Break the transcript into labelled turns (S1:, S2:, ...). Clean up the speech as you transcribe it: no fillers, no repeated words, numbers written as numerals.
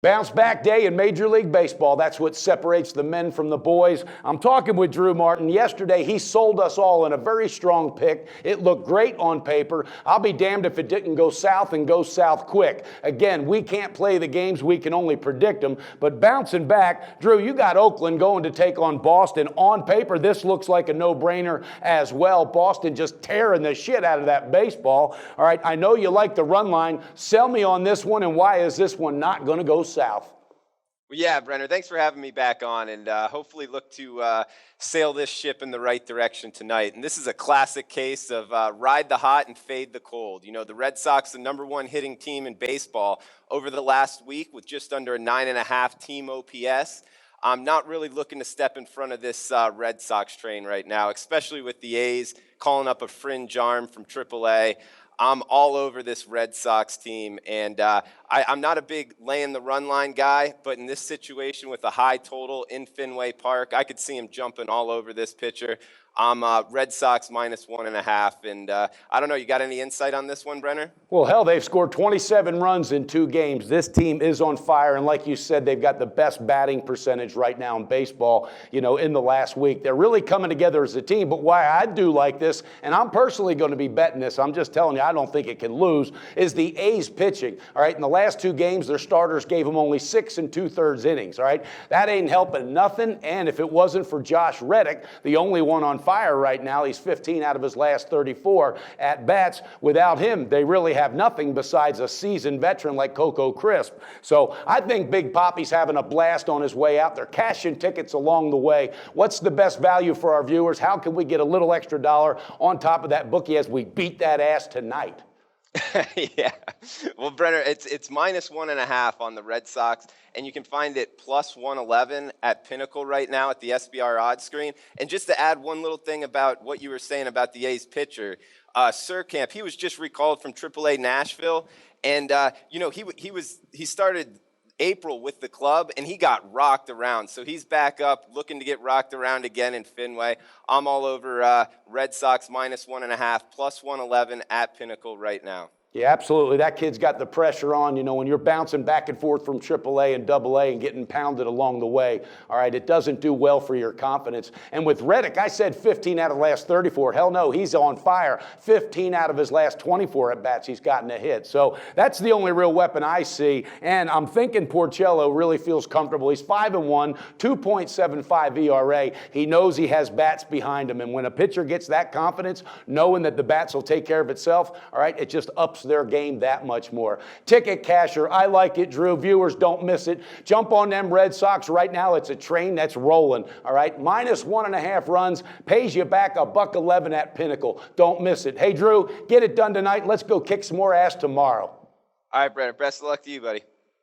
S1: Bounce back day in Major League Baseball. That's what separates the men from the boys. I'm talking with Drew Martin. Yesterday, he sold us all in a very strong pick. It looked great on paper. I'll be damned if it didn't go south and go south quick. Again, we can't play the games. We can only predict them. But bouncing back, Drew, you got Oakland going to take on Boston. On paper, this looks like a no-brainer as well. Boston just tearing the shit out of that baseball. All right, I know you like the run line. Sell me on this one, and why is this one not going to go south?
S2: Well, yeah, Brenner, thanks for having me back on, and hopefully look to sail this ship in the right direction tonight. And this is a classic case of ride the hot and fade the cold. You know, the Red Sox, the #1 hitting team in baseball over the last week with just under a 9.5 team OPS. I'm not really looking to step in front of this Red Sox train right now, especially with the A's calling up a fringe arm from AAA. I'm all over this Red Sox team, and I'm not a big laying the run line guy, but in this situation with a high total in Fenway Park, I could see him jumping all over this pitcher. I'm Red Sox -1.5, and I don't know, you got any insight on this one, Brenner?
S1: Well, hell, they've scored 27 runs in 2 games. This team is on fire, and like you said, they've got the best batting percentage right now in baseball, you know, in the last week. They're really coming together as a team, but why I do like this, and I'm personally going to be betting this, I'm just telling you, I don't think it can lose, is the A's pitching. All right, in the last 2 games, their starters gave them only 6 2/3 innings, all right? That ain't helping nothing, and if it wasn't for Josh Reddick, the only one on fire right now, he's 15 out of his last 34 at-bats. Without him, they really have nothing besides a seasoned veteran like Coco Crisp. So I think Big Papi's having a blast on his way out. They're cashing tickets along the way. What's the best value for our viewers? How can we get a little extra dollar on top of that bookie as we beat that ass tonight?
S2: Yeah. Well, Brenner, it's -1.5 on the Red Sox, and you can find it +111 at Pinnacle right now at the SBR odds screen. And just to add one little thing about what you were saying about the A's pitcher, Surkamp, he was just recalled from AAA Nashville, and you know, he started April with the club, and he got rocked around. So he's back up, looking to get rocked around again in Fenway. I'm all over Red Sox -1.5, +111 at Pinnacle right now.
S1: Yeah, absolutely. That kid's got the pressure on. You know, when you're bouncing back and forth from AAA and AA and getting pounded along the way, all right, it doesn't do well for your confidence. And with Reddick, I said 15 out of the last 34. Hell no, he's on fire. 15 out of his last 24 at-bats, he's gotten a hit. So that's the only real weapon I see. And I'm thinking Porcello really feels comfortable. He's 5-1, 2.75 ERA. He knows he has bats behind him. And when a pitcher gets that confidence, knowing that the bats will take care of itself, all right, it just ups their game that much more. Ticket casher, I like it, Drew. Viewers, don't miss it. Jump on them Red Sox right now. It's a train that's rolling, all right? -1.5 runs pays you back $1.11 at Pinnacle. Don't miss it. Hey, Drew, get it done tonight. Let's go kick some more ass tomorrow.
S2: All right, Brenner, best of luck to you, buddy.